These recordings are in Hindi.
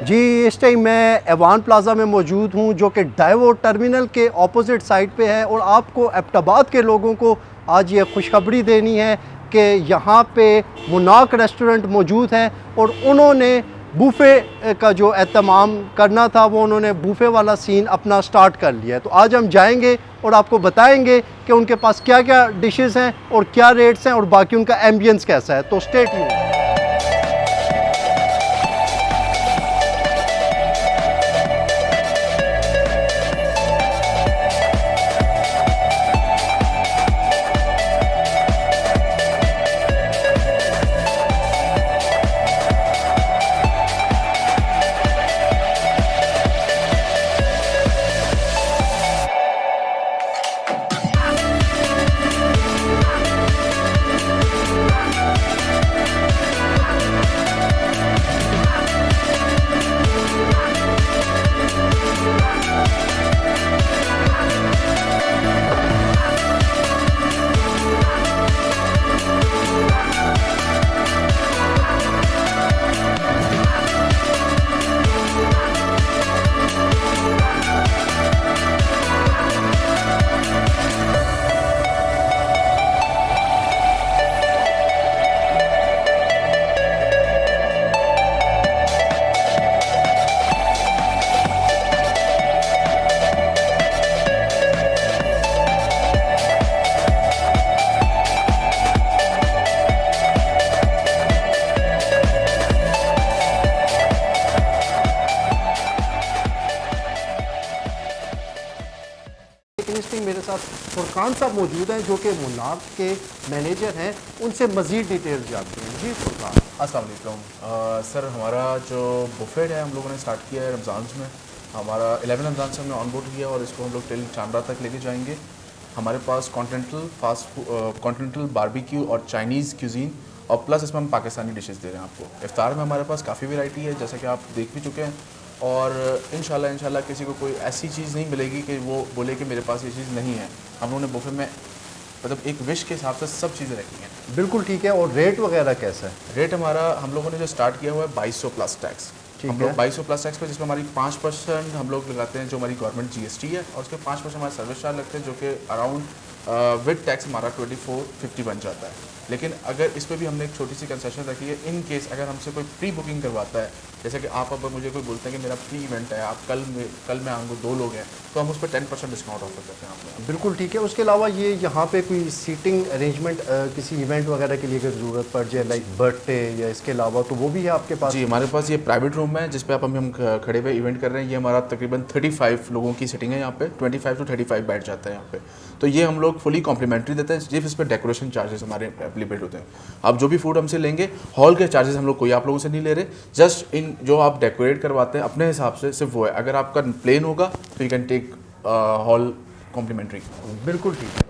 जी, इस टाइम मैं एवान प्लाज़ा में मौजूद हूँ जो कि डाइवो टर्मिनल के ऑपोजिट साइड पे है और आपको एबटाबाद के लोगों को आज ये खुशखबरी देनी है कि यहाँ पे मुनाक रेस्टोरेंट मौजूद है और उन्होंने बूफ़े का जो एहतमाम करना था वो उन्होंने बूफ़े वाला सीन अपना स्टार्ट कर लिया है। तो आज हम जाएंगे और आपको बताएंगे कि उनके पास क्या क्या डिशेस हैं और क्या रेट्स हैं और बाकी उनका एम्बियंस कैसा है। तो स्टे ट्यून्ड। मेरे साथ फुरकान साहब मौजूद हैं जो कि मुनाक के मैनेजर हैं, उनसे मज़ीद डिटेल्स जानते हैं। जी फुरकान। अस्सलाम वालेकुम सर, हमारा जो बुफेट है हम लोगों ने स्टार्ट किया है रमज़ान में। हमारा 11 रमज़ान से हमने ऑन बोर्ड किया और इसको हम लोग टिल चांद्रा तक लेके जाएंगे। हमारे पास कॉन्टिनेंटल बारबेक्यू और चाइनीज़ क्यूजीन और प्लस इसमें हम पाकिस्तानी डिशेस दे रहे हैं आपको। इफ्तार में हमारे पास काफ़ी वैरायटी है जैसा कि आप देख भी चुके हैं और इंशाल्लाह किसी को कोई ऐसी चीज़ नहीं मिलेगी कि वो बोले कि मेरे पास ये चीज़ नहीं है। हम लोगों ने बुफे में मतलब एक विश के हिसाब से सब चीज़ें रखी हैं। बिल्कुल ठीक है। और रेट वगैरह कैसा है? रेट हमारा हम लोगों ने जो स्टार्ट किया हुआ है 2200 प्लस टैक्स। हम लोग 2200 प्लस टैक्स पे जिसमें हमारी 5% हम लोग लगाते हैं जो हमारी गवर्नमेंट GST है और उसके 5% हमारे सर्विस चार्ज लगते हैं जो कि अराउंड विद टैक्स हमारा 2450 बन जाता है। लेकिन अगर इस पर भी हमने एक छोटी सी कंसेशन रखी है, इन केस अगर हमसे कोई प्री बुकिंग करवाता है, जैसे कि आप अब मुझे कोई बोलते हैं कि मेरा प्री इवेंट है, आप कल मैं आऊँगा 2 लोग हैं, तो हम उस पर 10% डिस्काउंट ऑफर करते हैं आपको। बिल्कुल ठीक है। उसके अलावा ये यहाँ पे कोई सीटिंग अरेंजमेंट किसी इवेंट वगैरह के लिए अगर ज़रूरत पड़ जाए लाइक बर्थडे या इसके अलावा, तो वो भी है आपके पास? जी, हमारे पास ये प्राइवेट रूम है जिस पे हम खड़े हुए इवेंट कर रहे हैं। ये हमारा तकरीबन 35 लोगों की सिटिंग है यहाँ पे, 25 to 35 बैठ जाता है यहाँ पे। तो ये हम लोग फुली कॉम्प्लीमेंट्री देते हैं, सिर्फ इस पर डेकोरेशन चार्जेस हमारे एप्लीकेट होते हैं। आप जो भी फूड हमसे लेंगे, हॉल के चार्जेस हम लोग कोई आप लोगों से नहीं ले रहे, जस्ट इन जो आप डेकोरेट करवाते हैं अपने हिसाब से सिर्फ वो है। अगर आपका प्लेन होगा तो you can take hall complimentary. बिल्कुल ठीक है।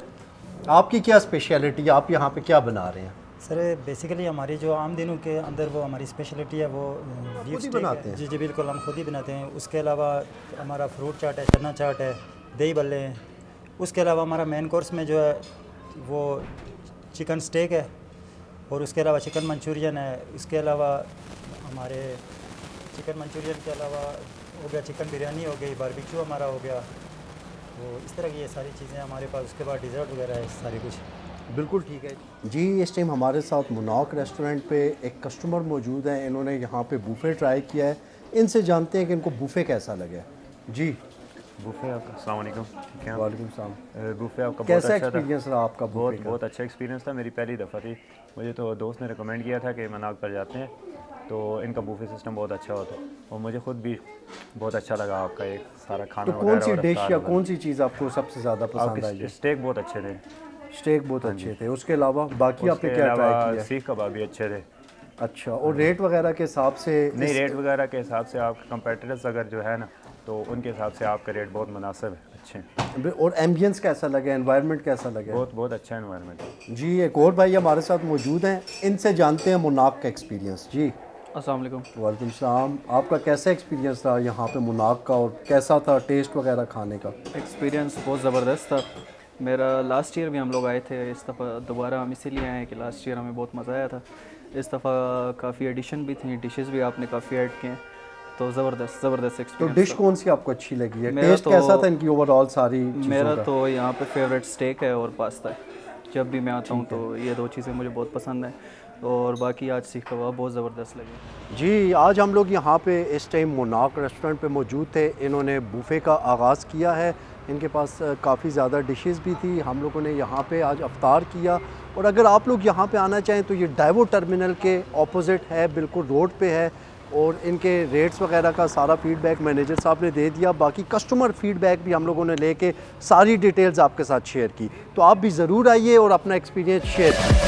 आपकी क्या स्पेशलिटी है, आप यहाँ पे क्या बना रहे हैं? सर बेसिकली हमारी जो आम दिनों के अंदर वो हमारी स्पेशलिटी है वो बीफ स्टेक बनाते हैं? जी जी बिल्कुल, हम खुद ही बनाते हैं। उसके अलावा हमारा फ्रूट चाट है, चना चाट है, दही बल्ले हैं। उसके अलावा हमारा मेन कोर्स में जो है वो चिकन स्टेक है और उसके अलावा चिकन मंचूरियन है। इसके अलावा हमारे चिकन मंचूरियन के अलावा हो गया चिकन बिरयानी हो गई, बारबेक्यू हमारा हो गया। तो इस तरह की ये सारी चीज़ें हमारे पास। उसके बाद डिज़र्ट वगैरह है सारी कुछ। बिल्कुल ठीक है जी। इस टाइम हमारे साथ मुनाक रेस्टोरेंट पे एक कस्टमर मौजूद हैं, इन्होंने यहाँ पे बूफ़े ट्राई किया है। इनसे जानते हैं कि इनको बूफ़े कैसा लगे। जी बूफे आपका अस्सलाम वालेकुम। ठीक है, वालेकुम सलाम। बूफे आपका कैसा बहुत अच्छा एक्सपीरियंस रहा आपका? बहुत अच्छा एक्सपीरियंस था। मेरी पहली दफ़ा थी। मुझे तो दोस्त ने रिकमेंड किया था कि मनाक पर जाते हैं तो इनका बूफे सिस्टम बहुत अच्छा होता है और मुझे खुद भी बहुत अच्छा लगा आपका एक सारा खाना। तो कौन सी डिश या कौन सी चीज़ आपको सबसे ज़्यादा पसंद आई? स्टेक बहुत अच्छे थे। स्टेक बहुत अच्छे थे। उसके अलावा बाकी आपने क्या ट्राई किया? सीख कबाब भी अच्छे थे। अच्छा, और रेट वगैरह के हिसाब से? नहीं, रेट वगैरह के हिसाब से आपके कंपेटिटर्स अगर जो है ना तो उनके हिसाब से आपका रेट बहुत मुनासिब है, अच्छे। और एम्बियंस कैसा लगा, एनवायरनमेंट कैसा लगा? बहुत अच्छा एनवायरनमेंट। जी, एक और भाई हमारे साथ मौजूद हैं, इनसे जानते हैं मुनाक का एक्सपीरियंस। जी अस्सलाम वालेकुम। वालेकुम सलाम। आपका कैसा एक्सपीरियंस रहा यहाँ पे मुनाक का और कैसा था टेस्ट वगैरह खाने का? एक्सपीरियंस बहुत ज़बरदस्त था मेरा। लास्ट ईयर भी हम लोग आए थे, इस दफ़ा दोबारा हम इसीलिए आए हैं कि लास्ट ईयर हमें बहुत मज़ा आया था। इस दफ़ा काफ़ी एडिशन भी थी, डिशेस भी आपने काफ़ी ऐड किए हैं। तो ज़बरदस्त तो एक्सपीरियंस। डिश कौन सी आपको अच्छी लगी है? मेरा टेस्ट तो- कैसा था इनकी ओवरऑल सारी चीज़ों मेरा का? तो यहाँ पे फेवरेट स्टेक है और पास्ता है। जब भी मैं आता हूँ तो ये 2 चीज़ें मुझे बहुत पसंद हैं। और बाकी आज सीख कबाब बहुत ज़बरदस्त लगे। जी, आज हम लोग यहाँ पे इस टाइम मोनाक रेस्टोरेंट पे मौजूद थे। इन्होंने बुफ़े का आगाज़ किया है। इनके पास काफ़ी ज़्यादा डिशेस भी थी। हम लोगों ने यहाँ पे आज अफ्तार किया। और अगर आप लोग यहाँ पे आना चाहें तो ये डाइवो टर्मिनल के ऑपोजिट है, बिल्कुल रोड पे है। और इनके रेट्स वगैरह का सारा फ़ीडबैक मैनेजर साहब ने दे दिया। बाकी कस्टमर फ़ीडबैक भी हम लोगों ने लेके सारी डिटेल्स आपके साथ शेयर की। तो आप भी ज़रूर आइए और अपना एक्सपीरियंस शेयर कीजिए।